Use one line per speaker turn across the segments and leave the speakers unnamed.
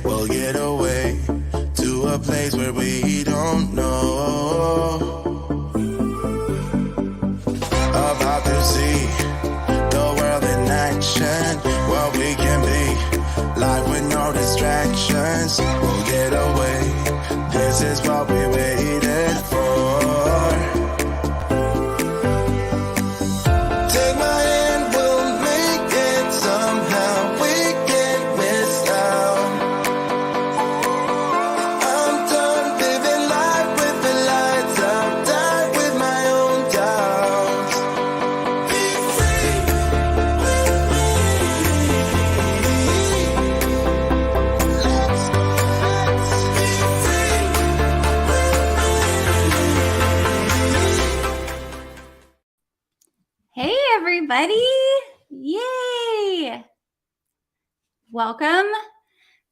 We'll get away to a place where we don't know. About to see the world in action, what we can be, life with no distractions. We'll get away, this is what we waited for. Take my hand, we'll make it somehow. We can't miss out. I'm done living life with the lights out, die with my own doubts. Be free with me. Let's be free with me.
Hey, everybody. Yay. Welcome.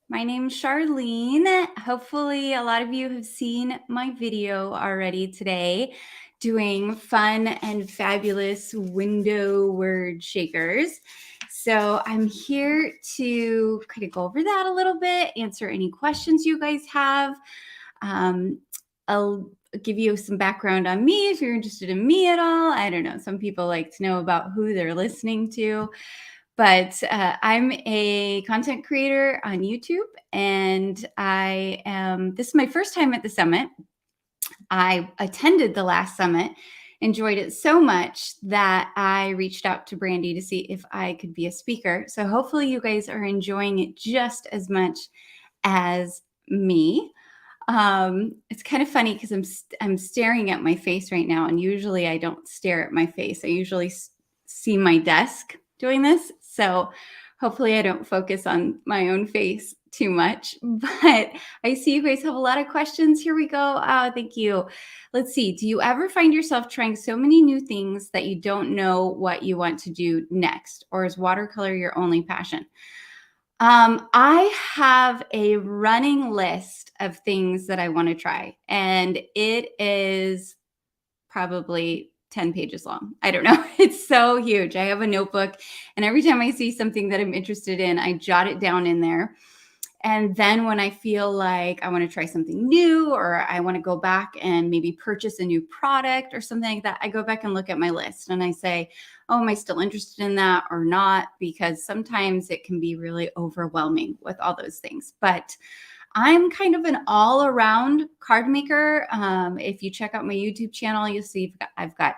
My name's Charlene. Hopefully, a lot of you have seen my video already today doing fun and fabulous window word shakers. So I'm here to kind of go over that a little bit, answer any questions you guys have. I'll give you some background on me if you're interested in me at all. I don't know. Some people like to know about who they're listening to. But I'm a content creator on YouTube, and this is my first time at the summit. I attended the last summit, enjoyed it so much that I reached out to Brandy to see if I could be a speaker. So hopefully you guys are enjoying it just as much as me. It's kind of funny because I'm staring at my face right now, and usually I don't stare at my face. I usually see my desk doing this. So hopefully I don't focus on my own face too much, but I see you guys have a lot of questions. Here we go. Oh, thank you. Let's see. Do you ever find yourself trying so many new things that you don't know what you want to do next? Or is watercolor your only passion? I have a running list of things that I want to try, and it is probably 10 pages long. I don't know. It's so huge. I have a notebook, and every time I see something that I'm interested in, I jot it down in there. And then when I feel like I want to try something new, or I want to go back and maybe purchase a new product or something like that, I go back and look at my list and I say, oh, am I still interested in that or not? Because sometimes it can be really overwhelming with all those things. But I'm kind of an all-around card maker. If you check out my YouTube channel, you'll see I've got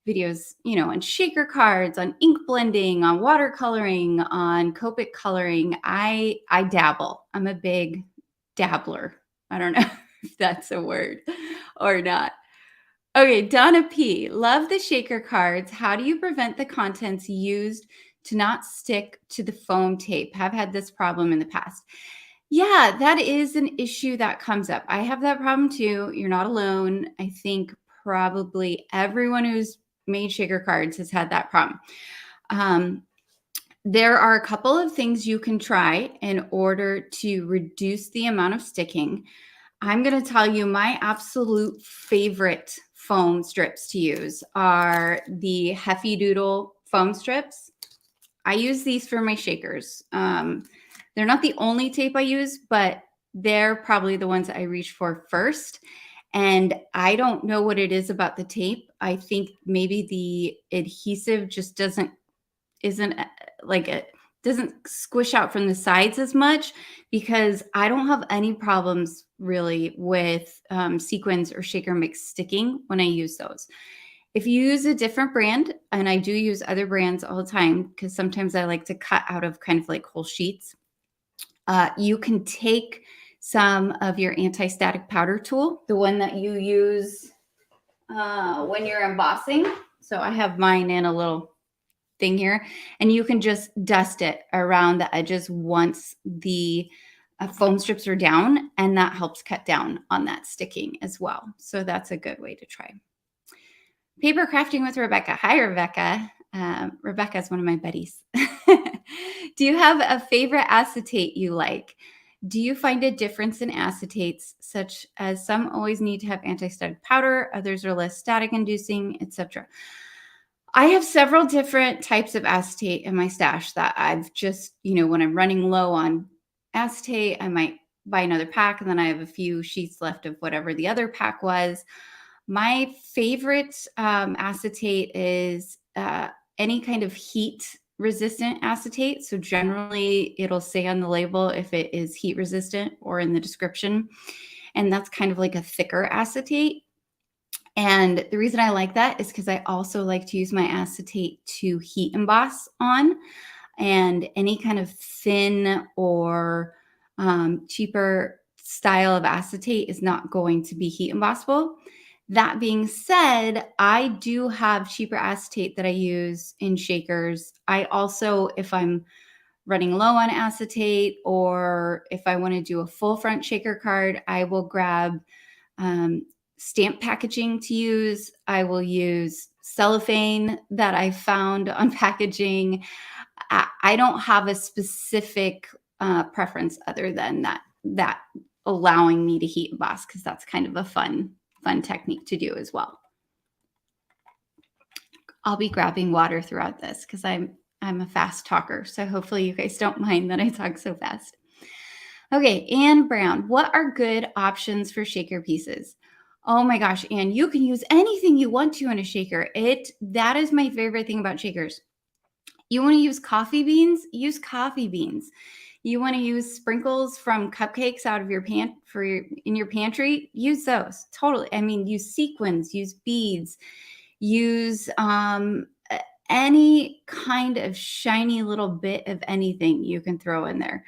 videos, on shaker cards, on ink blending, on watercoloring, on Copic coloring. I dabble. I'm a big dabbler. I don't know if that's a word or not. Okay, Donna P. Love the shaker cards. How do you prevent the contents used to not stick to the foam tape? Have had this problem in the past. Yeah, that is an issue that comes up. I have that problem too. You're not alone. I think probably everyone who's made shaker cards has had that problem. There are a couple of things you can try in order to reduce the amount of sticking. I'm going to tell you my absolute favorite foam strips to use are the Heffy Doodle foam strips. I use these for my shakers. They're not the only tape I use, but they're probably the ones I reach for first. And I don't know what it is about the tape. I think maybe the adhesive just doesn't squish out from the sides as much, because I don't have any problems really with sequins or shaker mix sticking when I use those. If you use a different brand, and I do use other brands all the time because sometimes I like to cut out of kind of like whole sheets, you can take some of your anti-static powder tool, the one that you use when you're embossing. So I have mine in a little thing here, and you can just dust it around the edges once the foam strips are down, and that helps cut down on that sticking as well. So that's a good way to try. Paper crafting with Rebecca. Hi, Rebecca. Rebecca is one of my buddies. Do you have a favorite acetate you like? Do you find a difference in acetates, such as some always need to have anti-static powder, others are less static inducing, etc.? I have several different types of acetate in my stash that I've just, when I'm running low on acetate. I might buy another pack, and then I have a few sheets left of whatever the other pack was. My favorite acetate is any kind of heat resistant acetate. So generally it'll say on the label if it is heat resistant or in the description. And that's kind of like a thicker acetate. And the reason I like that is because I also like to use my acetate to heat emboss on. And any kind of thin or cheaper style of acetate is not going to be heat embossable. That being said, I do have cheaper acetate that I use in shakers. I also, if I'm running low on acetate or if I want to do a full front shaker card, I will grab stamp packaging to use. I will use cellophane that I found on packaging. I don't have a specific preference other than that allowing me to heat emboss, because that's kind of a fun technique to do as well. I'll be grabbing water throughout this because I'm a fast talker. So hopefully you guys don't mind that I talk so fast. Okay, Anne Brown, what are good options for shaker pieces? Oh my gosh, Anne, you can use anything you want to in a shaker. That is my favorite thing about shakers. You want to use coffee beans? Use coffee beans. You want to use sprinkles from cupcakes out of your in your pantry? Use those. Totally. I mean, use sequins, use beads, use any kind of shiny little bit of anything you can throw in there.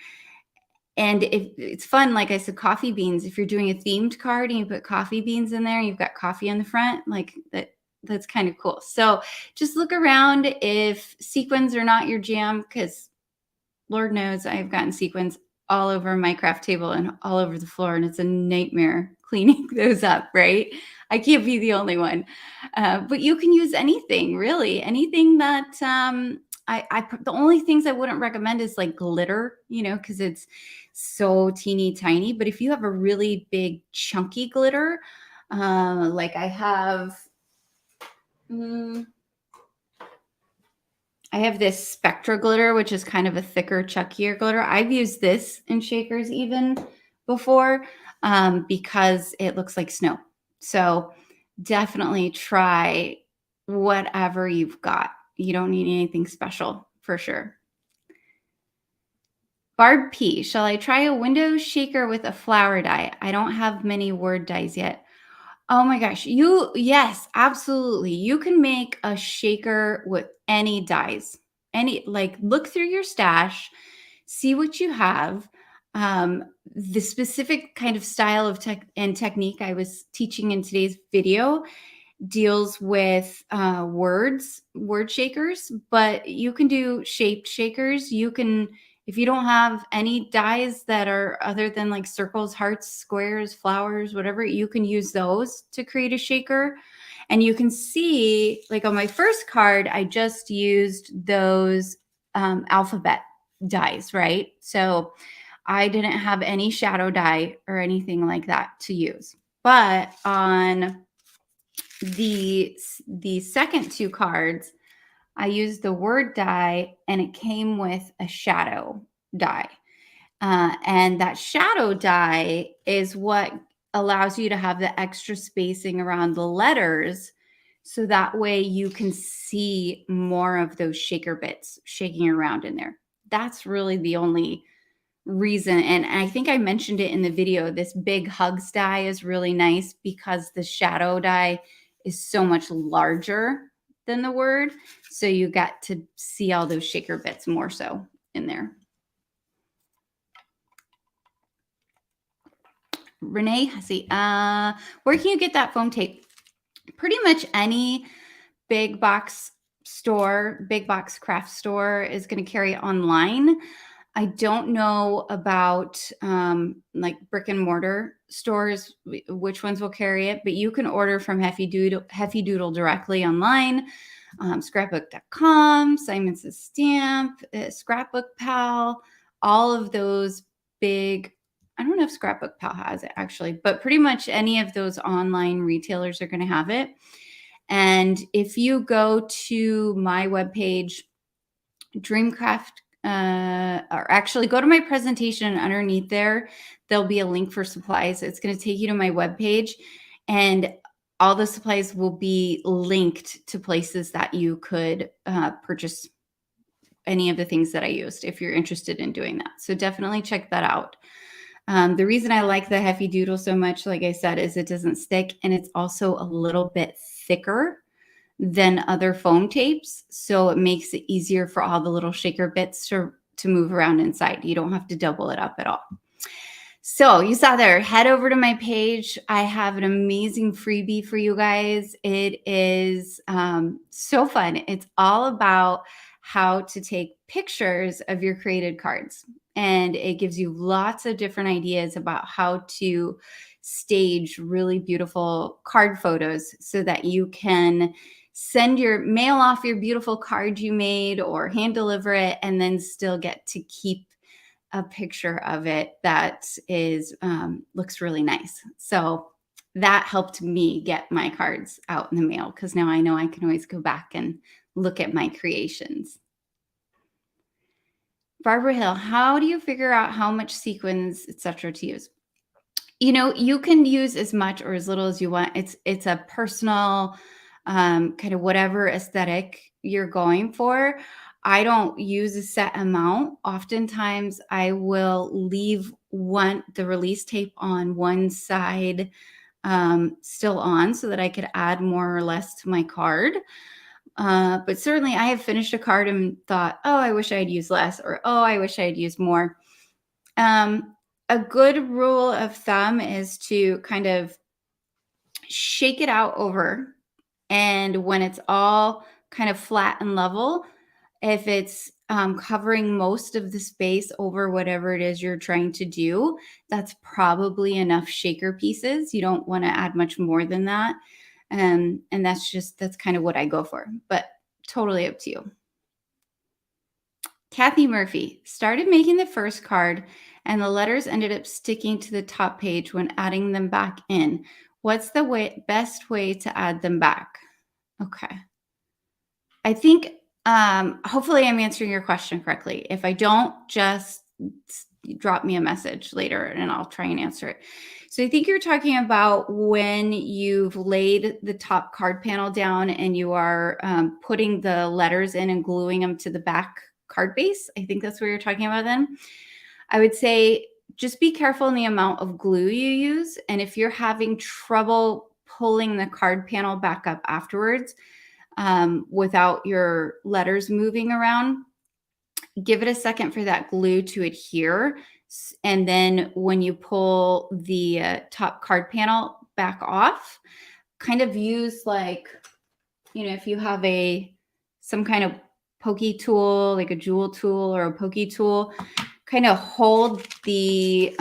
And if it's fun, like I said, coffee beans. If you're doing a themed card and you put coffee beans in there, and you've got coffee on the front, like that's kind of cool. So just look around if sequins are not your jam, because Lord knows I've gotten sequins all over my craft table and all over the floor, and it's a nightmare cleaning those up, right? I can't be the only one. But you can use anything, really. Anything that the only things I wouldn't recommend is like glitter, because it's so teeny tiny. But if you have a really big chunky glitter, like I have this Spectra glitter, which is kind of a thicker, chunkier glitter. I've used this in shakers even before because it looks like snow. So definitely try whatever you've got. You don't need anything special for sure. Barb P, shall I try a window shaker with a flower die? I don't have many word dies yet. Oh my gosh. Yes, absolutely. You can make a shaker with any dies. Look through your stash, see what you have. The specific kind of style of technique I was teaching in today's video deals with word shakers, but you can do shaped shakers. You can, if you don't have any dies that are other than like circles, hearts, squares, flowers, whatever, you can use those to create a shaker. And you can see, like on my first card, I just used those alphabet dies, right? So I didn't have any shadow die or anything like that to use. But on the second two cards, I used the word die, and it came with a shadow die. And that shadow die is what allows you to have the extra spacing around the letters, so that way you can see more of those shaker bits shaking around in there. That's really the only reason. And I think I mentioned it in the video. This big hugs die is really nice because the shadow die is so much larger than the word. So you got to see all those shaker bits more so in there. Renee Hussey, where can you get that foam tape? Pretty much any big box craft store is going to carry it online. I don't know about like brick and mortar stores, which ones will carry it, but you can order from Hefty Doodle directly online, scrapbook.com, Simon Says Stamp, Scrapbook Pal, all of those big. I don't know if Scrapbook Pal has it actually, but pretty much any of those online retailers are going to have it. And if you go to my webpage, or actually go to my presentation, and underneath there'll be a link for supplies. It's going to take you to my webpage, and all the supplies will be linked to places that you could purchase any of the things that I used if you're interested in doing that. So definitely check that out. The reason I like the Hefty Doodle so much, like I said, is it doesn't stick, and it's also a little bit thicker than other foam tapes. So it makes it easier for all the little shaker bits to move around inside. You don't have to double it up at all. So you saw there, head over to my page. I have an amazing freebie for you guys. It is so fun. It's all about how to take pictures of your created cards. And it gives you lots of different ideas about how to stage really beautiful card photos so that you can mail off your beautiful card you made or hand deliver it, and then still get to keep a picture of it that is looks really nice. So that helped me get my cards out in the mail, because now I know I can always go back and look at my creations. Barbara Hill, how do you figure out how much sequins, etc., to use? You can use as much or as little as you want. It's a personal kind of whatever aesthetic you're going for. I don't use a set amount. Oftentimes I will leave the release tape on one side still on so that I could add more or less to my card. But certainly I have finished a card and thought, oh, I wish I had used less, or, oh, I wish I had used more. A good rule of thumb is to kind of shake it out over. And when it's all kind of flat and level, if it's covering most of the space over whatever it is you're trying to do, that's probably enough shaker pieces. You don't want to add much more than that. And that's kind of what I go for, but totally up to you. Kathy Murphy started making the first card, and the letters ended up sticking to the top page when adding them back in. What's the best way to add them back? Okay. I think hopefully I'm answering your question correctly. If I don't, just drop me a message later and I'll try and answer it. So I think you're talking about when you've laid the top card panel down and you are putting the letters in and gluing them to the back card base. I think that's what you're talking about then. I would say just be careful in the amount of glue you use. And if you're having trouble pulling the card panel back up afterwards without your letters moving around, give it a second for that glue to adhere. And then when you pull the top card panel back off, kind of use if you have some kind of pokey tool, like a jewel tool or a pokey tool, kind of hold the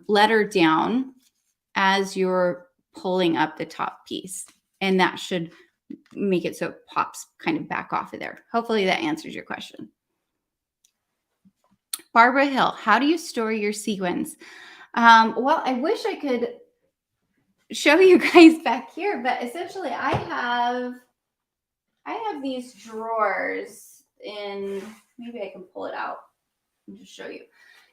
letter down as you're pulling up the top piece. And that should make it so it pops kind of back off of there. Hopefully that answers your question. Barbara Hill, how do you store your sequins? Well, I wish I could show you guys back here, but essentially I have these drawers in, maybe I can pull it out and just show you.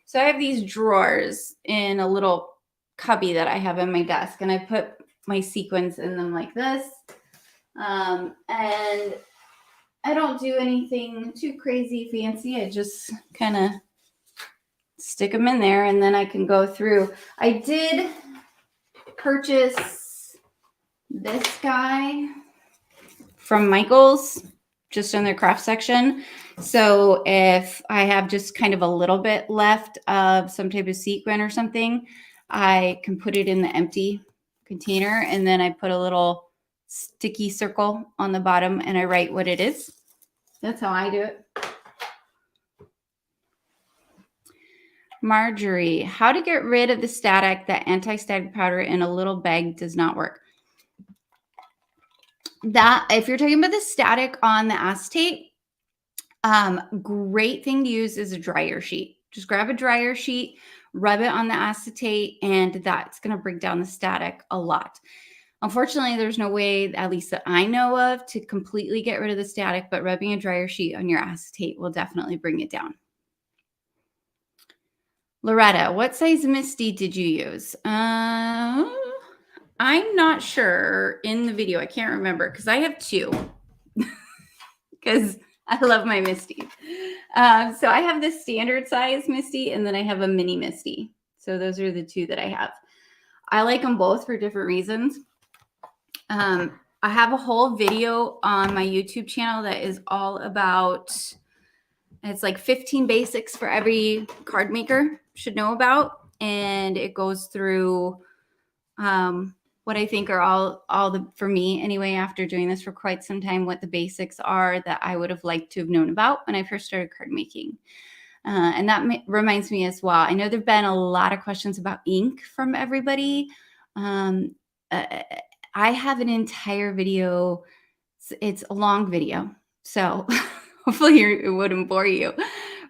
So I have these drawers in a little cubby that I have in my desk, and I put my sequins in them like this. And I don't do anything too crazy fancy. I just kind of stick them in there, and then I can go through. I did purchase this guy from Michael's just in their craft section. So if I have just kind of a little bit left of some type of sequin or something, I can put it in the empty container, and then I put a little sticky circle on the bottom and I write what it is. That's how I do it. Marjorie, how to get rid of the static? That anti-static powder in a little bag does not work. That, if you're talking about the static on the acetate, great thing to use is a dryer sheet. Just grab a dryer sheet, rub it on the acetate, and that's going to break down the static a lot. Unfortunately, there's no way, at least that I know of, to completely get rid of the static, but rubbing a dryer sheet on your acetate will definitely bring it down. Loretta, what size Misti did you use? I'm not sure in the video. I can't remember because I have two because I love my Misti. So I have the standard size Misti and then I have a mini Misti. So those are the two that I have. I like them both for different reasons. I have a whole video on my YouTube channel that is all about, it's like 15 basics for every card maker should know about. And it goes through what I think are all the, for me anyway, after doing this for quite some time, what the basics are that I would have liked to have known about when I first started card making. And that reminds me as well, I know there've been a lot of questions about ink from everybody. I have an entire video. It's a long video, so hopefully it wouldn't bore you.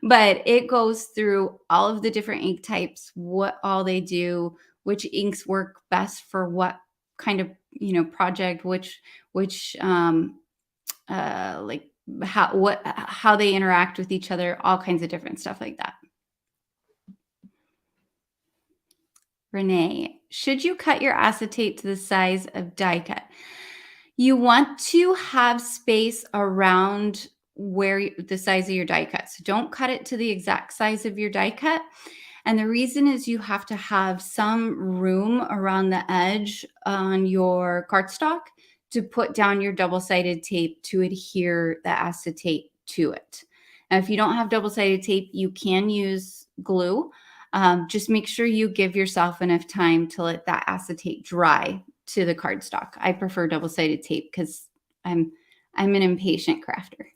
But it goes through all of the different ink types, what all they do, which inks work best for what kind of project, which like how they interact with each other, all kinds of different stuff like that. Renee, should you cut your acetate to the size of die cut? You want to have space around where the size of your die cut. So don't cut it to the exact size of your die cut. And the reason is you have to have some room around the edge on your cardstock to put down your double-sided tape to adhere the acetate to it. Now, if you don't have double-sided tape, you can use glue. Just make sure you give yourself enough time to let that acetate dry to the cardstock. I prefer double-sided tape because I'm an impatient crafter.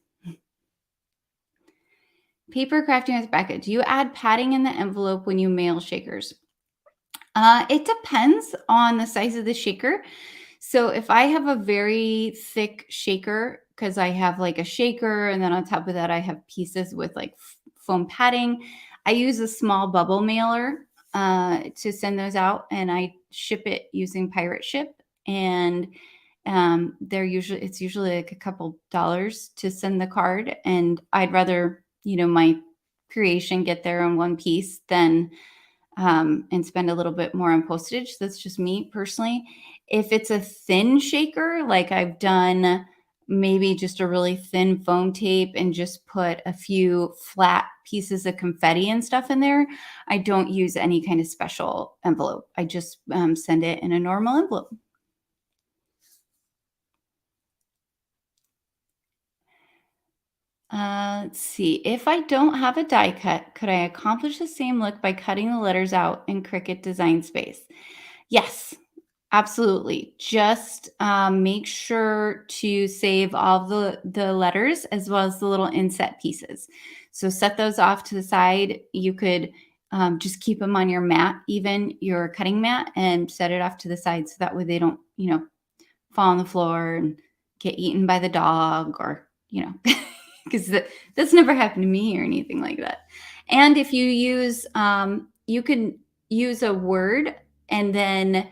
Paper crafting with Becca. Do you add padding in the envelope when you mail shakers? It depends on the size of the shaker. So if I have a very thick shaker, because I have like a shaker and then on top of that I have pieces with like foam padding, I use a small bubble mailer to send those out, and I ship it using Pirate Ship. And it's usually like a couple dollars to send the card, and I'd rather my creation get there on one piece than and spend a little bit more on postage. That's just me personally. If it's a thin shaker, like I've done maybe just a really thin foam tape and just put a few flat pieces of confetti and stuff in there, I don't use any kind of special envelope. I just send it in a normal envelope. Let's see. If I don't have a die cut, could I accomplish the same look by cutting the letters out in Cricut Design Space? Yes, absolutely. Just make sure to save all the letters as well as the little inset pieces. So set those off to the side. You could just keep them on your mat, even your cutting mat, and set it off to the side so that way they don't, fall on the floor and get eaten by the dog or, because that's never happened to me or anything like that. And if you use, you can use a word and then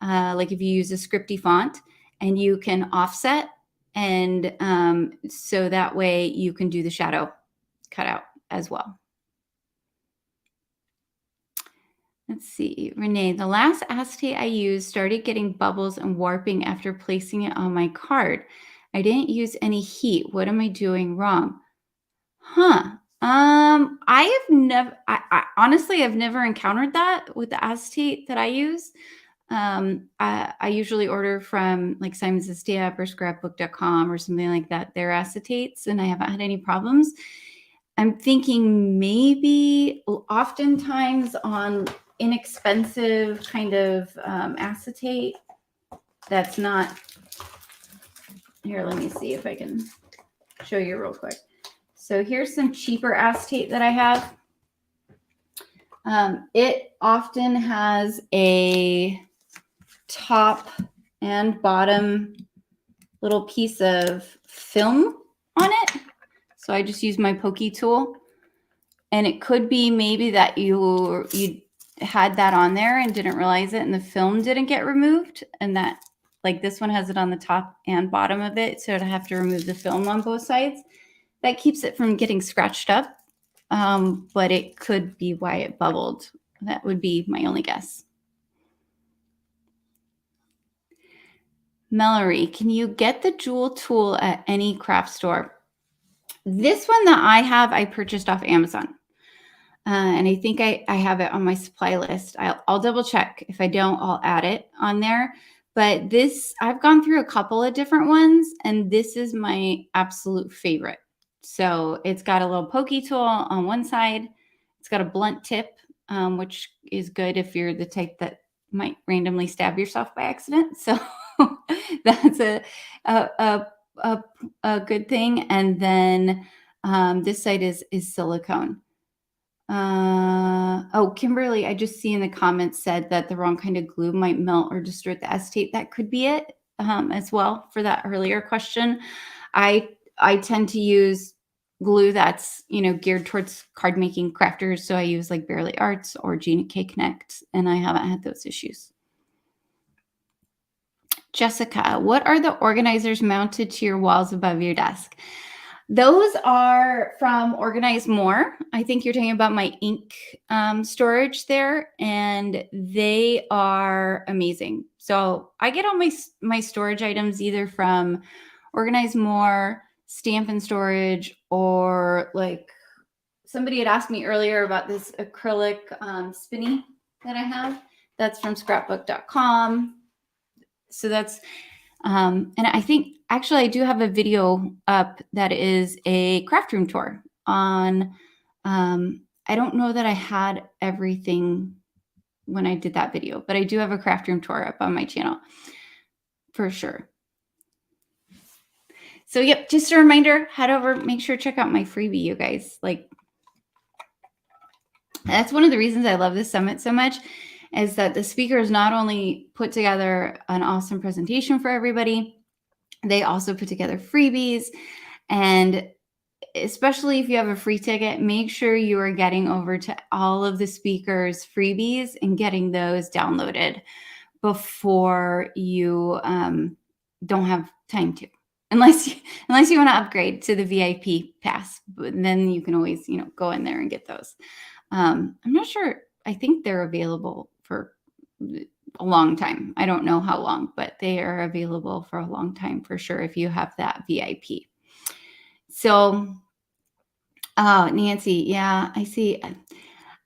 like if you use a scripty font and you can offset. And so that way you can do the shadow cutout as well. Let's see, Renee, the last acetate I used started getting bubbles and warping after placing it on my card. I didn't use any heat. What am I doing wrong? I honestly, I've never encountered that with the acetate that I use. I usually order from like Simon's Estate or scrapbook.com or something like that, their acetates, and I haven't had any problems. I'm thinking maybe oftentimes on inexpensive kind of acetate that's not here. Let me see if I can show you real quick. So here's some cheaper acetate that I have. It often has a top and bottom little piece of film on it. So I just use my pokey tool, and it could be maybe that you had that on there and didn't realize it and the film didn't get removed, and that like this one has it on the top and bottom of it. So I'd have to remove the film on both sides. That keeps it from getting scratched up. but it could be why it bubbled. That would be my only guess. Mallory, can you get the jewel tool at any craft store? This one that I have, I purchased off Amazon. And I think I have it on my supply list. I'll double check. If I don't, I'll add it on there. But this, I've gone through a couple of different ones, and this is my absolute favorite. So it's got a little pokey tool on one side. It's got a blunt tip, which is good if you're the type that might randomly stab yourself by accident. So that's a good thing. And then this side is silicone. Oh, Kimberly, I just see in the comments said that the wrong kind of glue might melt or distort the acetate. That could be it as well for that earlier question. I tend to use glue that's, geared towards card making crafters. So I use like Barely Arts or Gina K Connect, and I haven't had those issues. Jessica, what are the organizers mounted to your walls above your desk? Those are from Organize More. I think you're talking about my ink storage there, and they are amazing. So I get all my storage items either from Organize More, Stamp and Storage, or like somebody had asked me earlier about this acrylic spinny that I have. That's from scrapbook.com. So that's, and I think actually I do have a video up that is a craft room tour on, I don't know that I had everything when I did that video, but I do have a craft room tour up on my channel for sure. So yep, just a reminder, head over, make sure to check out my freebie, you guys. Like, that's one of the reasons I love this summit so much, is that the speakers not only put together an awesome presentation for everybody, they also put together freebies. And especially if you have a free ticket, make sure you are getting over to all of the speakers' freebies and getting those downloaded before you don't have time to. Unless you want to upgrade to the VIP pass, but then you can always, go in there and get those. I'm not sure. I think they're available for a long time. I don't know how long, but they are available for a long time for sure if you have that VIP. So, Nancy, yeah, I see.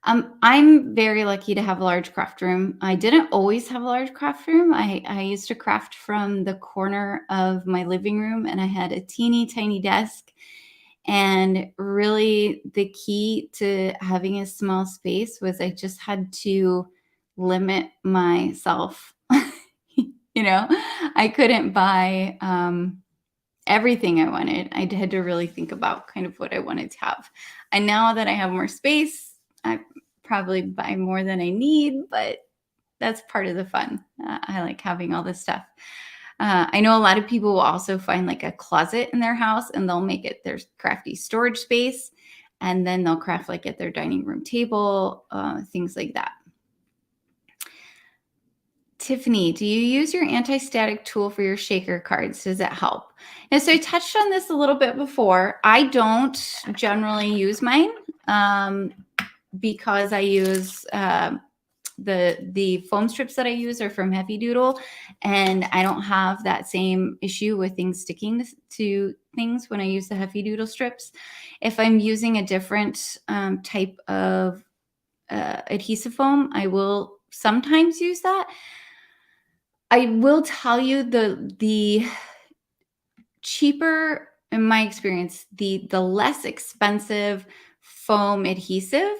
I'm very lucky to have a large craft room. I didn't always have a large craft room. I used to craft from the corner of my living room, and I had a teeny tiny desk. And really the key to having a small space was I just had to limit myself. I couldn't buy everything I wanted. I had to really think about kind of what I wanted to have. And now that I have more space, I probably buy more than I need, but that's part of the fun. I like having all this stuff. I know a lot of people will also find like a closet in their house, and they'll make it their crafty storage space. And then they'll craft like at their dining room table, things like that. Tiffany, do you use your anti-static tool for your shaker cards? Does it help? And so I touched on this a little bit before. I don't generally use mine because I use the foam strips that I use are from Heavy Doodle, and I don't have that same issue with things sticking to things when I use the Heavy Doodle strips. If I'm using a different type of adhesive foam, I will sometimes use that. I will tell you the cheaper, in my experience, the less expensive foam adhesive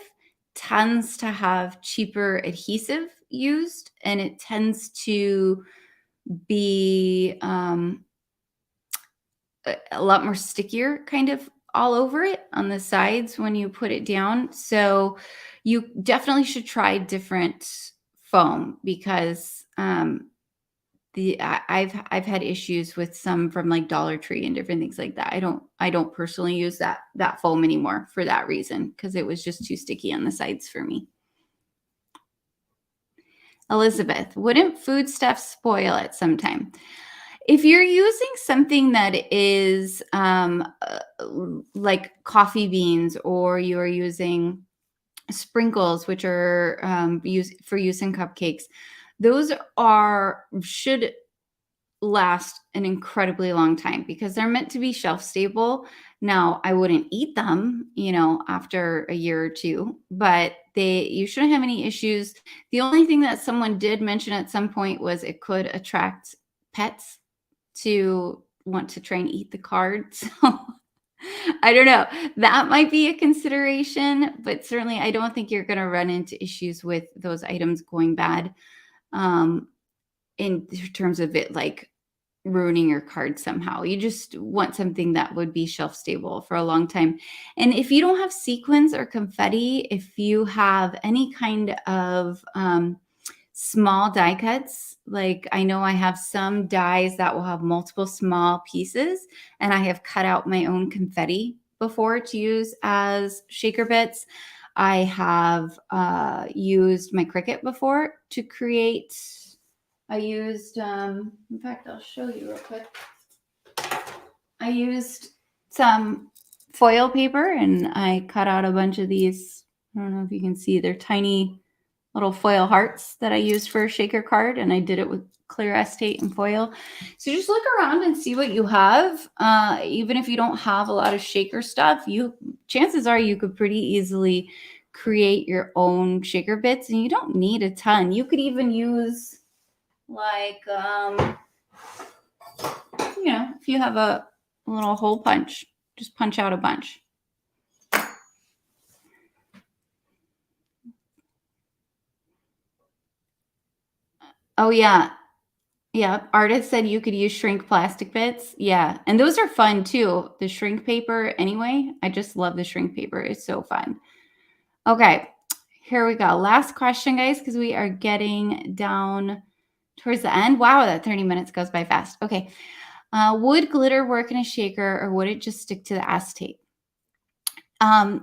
tends to have cheaper adhesive used, and it tends to be a lot more stickier kind of all over it on the sides when you put it down. So you definitely should try different foam, because I've had issues with some from like Dollar Tree and different things like that. I don't personally use that foam anymore for that reason, because it was just too sticky on the sides for me. Elizabeth, wouldn't foodstuffs spoil at some time? If you're using something that is like coffee beans, or you're using sprinkles, which are used for use in cupcakes, those should last an incredibly long time because they're meant to be shelf stable. Now, I wouldn't eat them, after a year or two, but you shouldn't have any issues. The only thing that someone did mention at some point was it could attract pets to want to try and eat the card. So I don't know. That might be a consideration, but certainly I don't think you're going to run into issues with those items going bad, um, in terms of it like ruining your card somehow. You just want something that would be shelf stable for a long time. And if you don't have sequins or confetti, if you have any kind of small die cuts, like I know I have some dies that will have multiple small pieces, and I have cut out my own confetti before to use as shaker bits. I have used my Cricut before to create. I used, in fact, I'll show you real quick. I used some foil paper and I cut out a bunch of these. I don't know if you can see, they're tiny little foil hearts that I used for a shaker card, and I did it with clear acetate and foil. So just look around and see what you have. Even if you don't have a lot of shaker stuff, chances are you could pretty easily create your own shaker bits, and you don't need a ton. You could even use like, if you have a little hole punch, just punch out a bunch. Oh, yeah. Yeah. Artist said you could use shrink plastic bits. Yeah. And those are fun too. The shrink paper, anyway. I just love the shrink paper. It's so fun. Okay. Here we go. Last question, guys, because we are getting down towards the end. Wow, that 30 minutes goes by fast. Okay. Would glitter work in a shaker, or would it just stick to the acetate?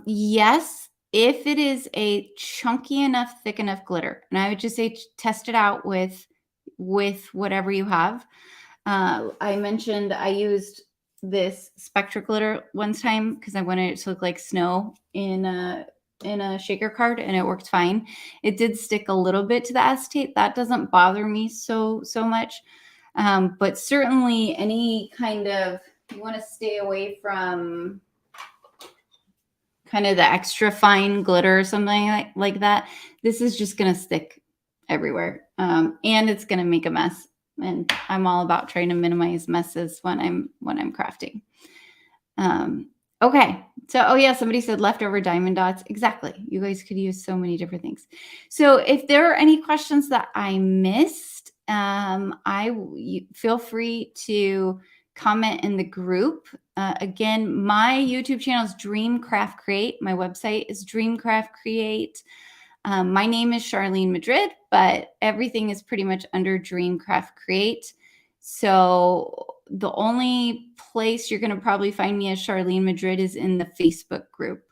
Yes, if it is a chunky enough, thick enough glitter. And I would just say test it out with whatever you have. I mentioned I used this Spectra glitter one time because I wanted it to look like snow in a shaker card, and it worked fine. It did stick a little bit to the acetate. That doesn't bother me so much. But certainly any kind of, you want to stay away from kind of the extra fine glitter or something like that. This is just going to stick everywhere. And it's going to make a mess. And I'm all about trying to minimize messes when I'm crafting. Okay. So, oh yeah, somebody said leftover diamond dots. Exactly. You guys could use so many different things. So if there are any questions that I missed, feel free to comment in the group. Again, my YouTube channel is Dreamcraft Create. My website is Dreamcraft Create. My name is Charlene Madrid, but everything is pretty much under Dreamcraft Create. So the only place you're going to probably find me as Charlene Madrid is in the Facebook group.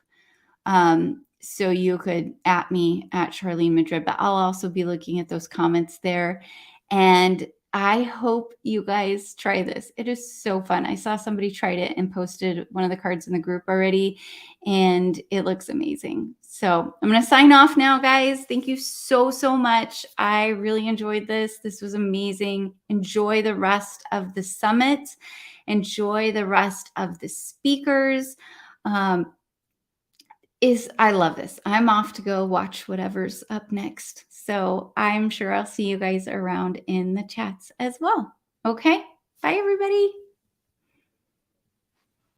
So you could at me at Charlene Madrid, but I'll also be looking at those comments there. And I hope you guys try this. It is so fun. I saw somebody tried it and posted one of the cards in the group already, and it looks amazing. So I'm going to sign off now, guys. Thank you so much. I really enjoyed this. This was amazing. Enjoy the rest of the summit. Enjoy the rest of the speakers. I love this. I'm off to go watch whatever's up next. So I'm sure I'll see you guys around in the chats as well. Okay. Bye, everybody.